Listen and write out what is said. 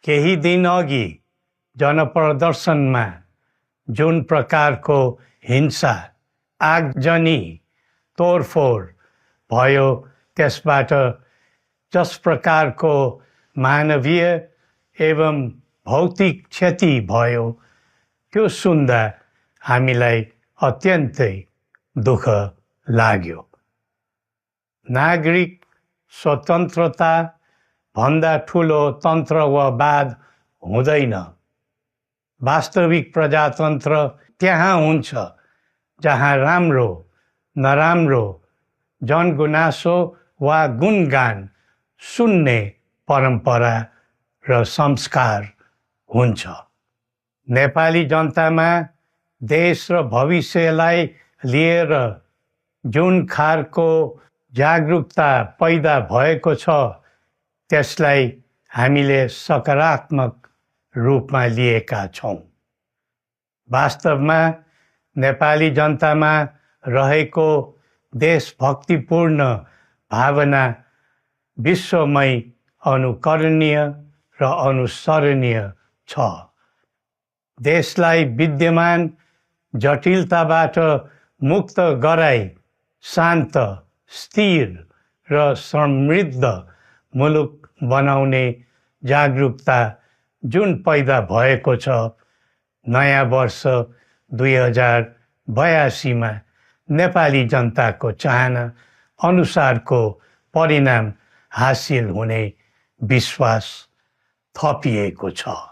केही दिन अघि जनप्रदर्शनमा जुन प्रकारको हिंसा आगजनी तोडफोड भयो त्यसबाट जस प्रकारको मानवीय एवं भौतिक क्षति भयो त्यो सुन्दा हामीलाई अत्यन्तै दुःख लाग्यो। नागरिक स्वतन्त्रता भन्दा ठुलो तन्त्र वा वाद हुँदैन। वास्तविक प्रजातन्त्र त्यहाँ हुन्छ जहाँ राम्रो नराम्रो जनगुनासो वा गुणगान सुन्ने परम्परा र संस्कार हुन्छ। नेपाली जनतामा देश र भविष्यलाई लिएर जुन खालको जागरुकता पैदा भएको छ त्यसलाई हामीले सकारात्मक रूपमा लिएका छौँ। वास्तवमा नेपाली जनतामा रहेको देशभक्तिपूर्ण भावना विश्वमै अनुकरणीय र अनुसरणीय छ। देशलाई विद्यमान जटिलताबाट मुक्त गराई शान्त, स्थिर र समृद्ध मुलुक बनाउने जागरुकता जुन पैदा भएको छ, नयाँ वर्ष 2082 मा नेपाली जनताको चाहना अनुसारको परिणाम हासिल हुने विश्वास थपिएको छ।